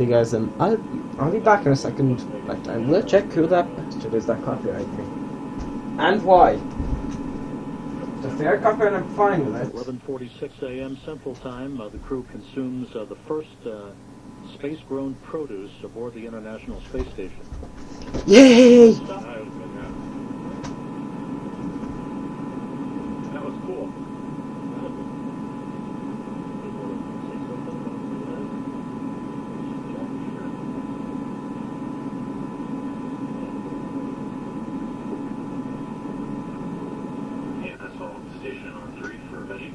Okay, guys, I'll be back in a second. But I'm gonna check who that bastard is that copyrighted me and why. If they are copyrighted, I'm fine with it. 11:46 a.m. Central Time. The crew consumes the first space-grown produce aboard the International Space Station. Yay! That was cool. And that's all station on 3 for Veggie.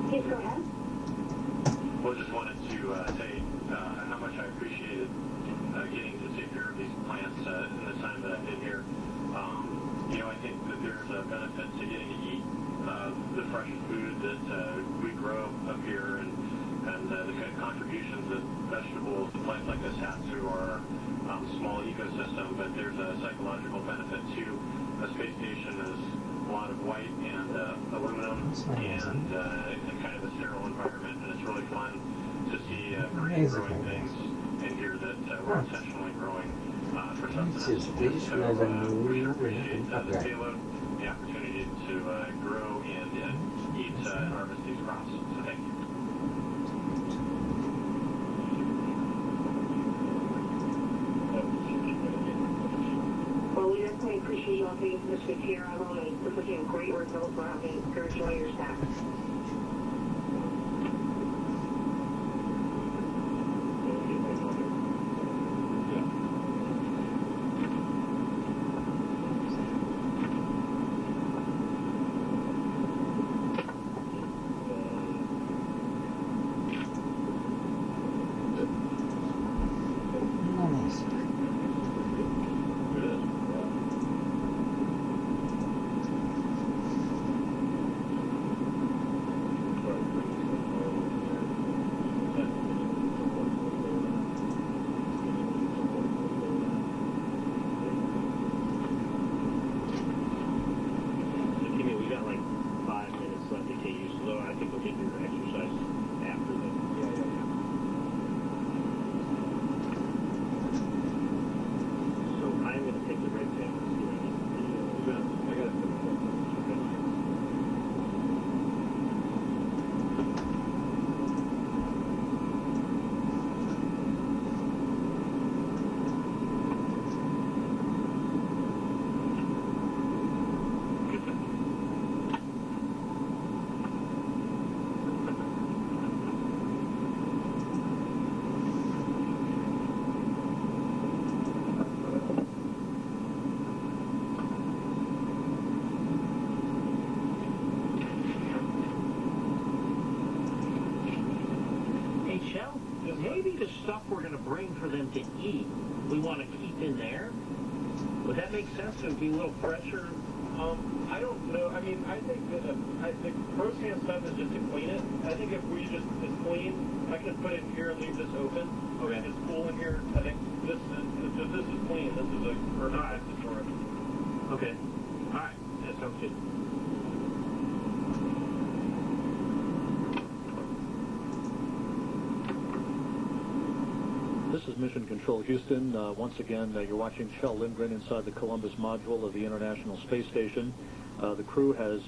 Please go ahead. Well, just wanted to say how much I appreciated getting to take care of these plants in the time that I've been here. You know, I think that there's a benefit to getting to eat the fresh food that we grow up here and the kind of contributions that vegetables and plants like this have to our small ecosystem. But there's a psychological benefit to a space station is a lot of white and aluminum and kind of a sterile environment, and it's really fun to see green growing things in here that we're intentionally growing for sustenance. So we should appreciate the payload, the opportunity to grow and eat and harvest these crops. So thank you. Well, we definitely appreciate you all taking this week here. I want to put in great results for having encouraging your staff. Maybe the stuff we're going to bring for them to eat, we want to keep in there. Would that make sense? It would be a little fresher. I don't know. I mean, I think that the protein stuff is just to clean it. I think if we just it's clean, I can put it in here and leave this open. Okay. It's cool in here. I think this is clean. This is a perfect place to store it. Okay. All right. That sounds good. This is Mission Control Houston. Once again, you're watching Shel Lindgren inside the Columbus module of the International Space Station. The crew has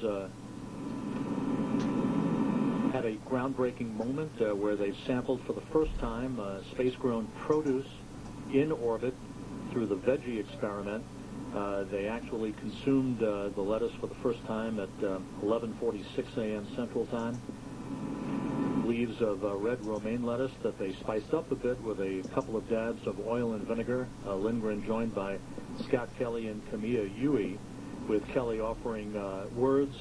had a groundbreaking moment where they've sampled for the first time space-grown produce in orbit through the veggie experiment. They actually consumed the lettuce for the first time at 11:46 a.m. Central Time. Leaves of red romaine lettuce that they spiced up a bit with a couple of dabs of oil and vinegar. Lindgren joined by Scott Kelly and Camilla Yui, with Kelly offering words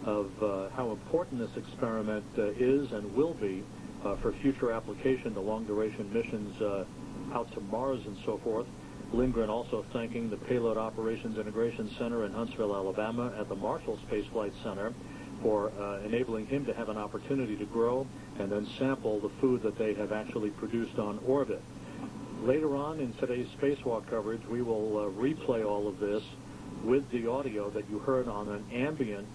of how important this experiment is and will be for future application to long-duration missions out to Mars and so forth. Lindgren also thanking the Payload Operations Integration Center in Huntsville, Alabama, at the Marshall Space Flight Center for enabling him to have an opportunity to grow and then sample the food that they have actually produced on orbit. Later on in today's spacewalk coverage, we will replay all of this with the audio that you heard on an ambient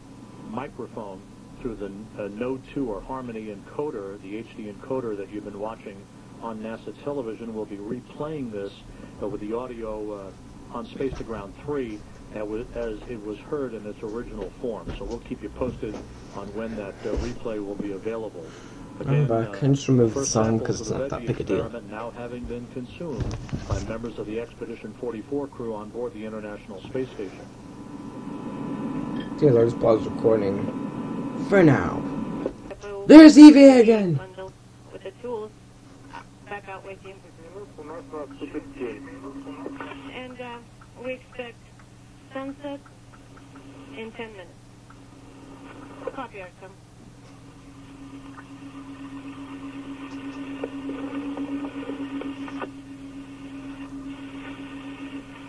microphone through the Node 2 or Harmony encoder, the HD encoder that you've been watching on NASA television. We'll be replaying this with the audio on Space to Ground 3 as it was heard in its original form. So we'll keep you posted on when that replay will be available. Again, I can just remove the song because it's not that big a deal. Now having been consumed by members of the Expedition 44 crew on board the International Space Station. Okay, let's pause recording for now. There's EVA again! With the tools, back out with you. And we expect sunset in 10 minutes. Copy, outcome.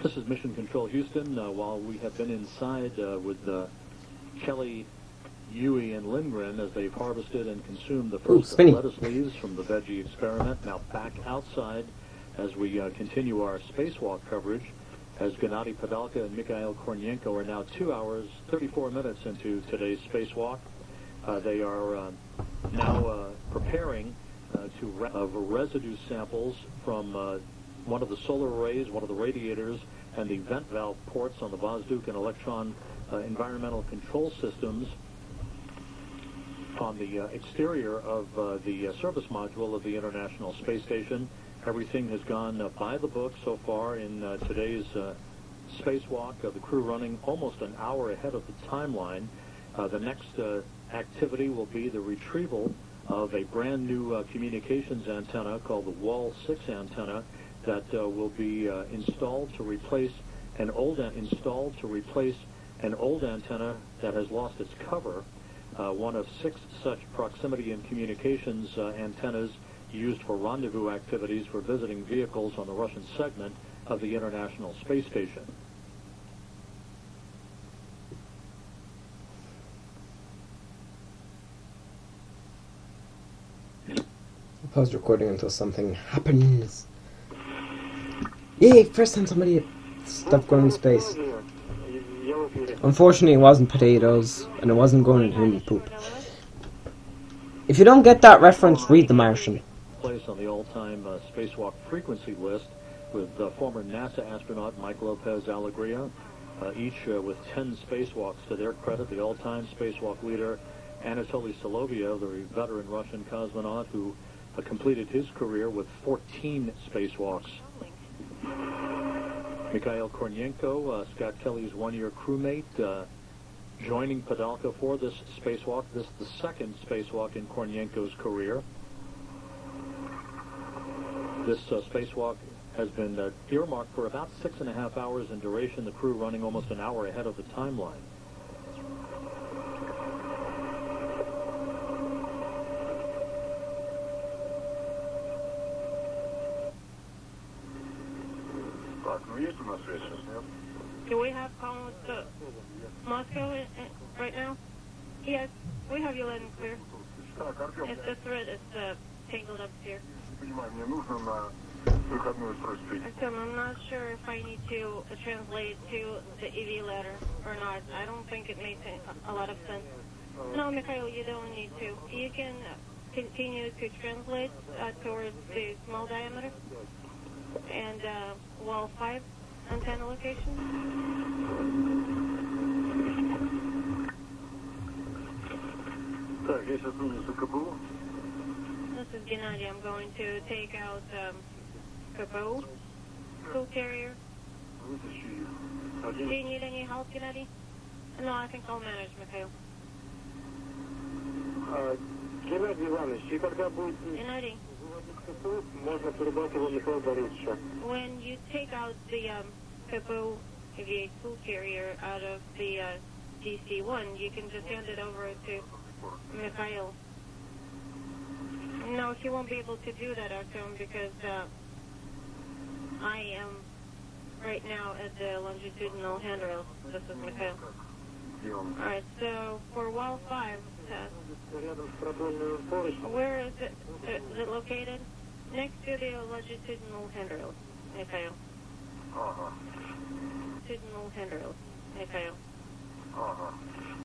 This is Mission Control Houston. While we have been inside with Kelly, Yui, and Lindgren as they've harvested and consumed the first lettuce leaves from the veggie experiment, now back outside as we continue our spacewalk coverage, as Gennady Padalka and Mikhail Kornienko are now 2 hours, 34 minutes into today's spacewalk. They are now preparing residue samples from one of the solar arrays, one of the radiators, and the vent valve ports on the Vozduk and Electron environmental control systems on the exterior of the service module of the International Space Station. Everything has gone by the book so far in today's spacewalk. The crew running almost an hour ahead of the timeline. The next activity will be the retrieval of a brand new communications antenna called the Wall 6 antenna that will be installed to replace an old antenna that has lost its cover. One of 6 such proximity and communications antennas used for rendezvous activities for visiting vehicles on the Russian segment of the International Space Station. I'll pause recording until something happens. Yay! First time somebody stuff going in space. Unfortunately, it wasn't potatoes, and it wasn't going in human poop. If you don't get that reference, read The Martian. Place on the all-time spacewalk frequency list with former NASA astronaut Mike Lopez Alegria, each with 10 spacewalks to their credit. The all-time spacewalk leader, Anatoly Soloviev, the veteran Russian cosmonaut who completed his career with 14 spacewalks. Mikhail Kornienko, Scott Kelly's one-year crewmate, joining Padalka for this spacewalk. This is the second spacewalk in Kornienko's career. This spacewalk has been earmarked for about 6.5 hours in duration, the crew running almost an hour ahead of the timeline. Do we have calling with Moscow right now? Yes, we have you let in clear. It's the thread is tangled up here. I'm not sure if I need to translate to the EVA letter or not. I don't think it makes a lot of sense. No, Mikhail, you don't need to. You can continue to translate towards the small diameter and wall 5 antenna location. This is Gennady. I'm going to take out Capo, school carrier. Do you need any help, Gennady? No, I think I'll manage, Mikhail. Gennady. When you take out the Capo EVA school carrier out of the DC-1, you can just hand it over to Mikhail. No, he won't be able to do that, Artem, because I am right now at the longitudinal handrail. This is Mikhail. Alright, so for wall 5 test, where is it? Is it located? Next to the longitudinal handrail, Mikhail. Longitudinal handrail, Mikhail.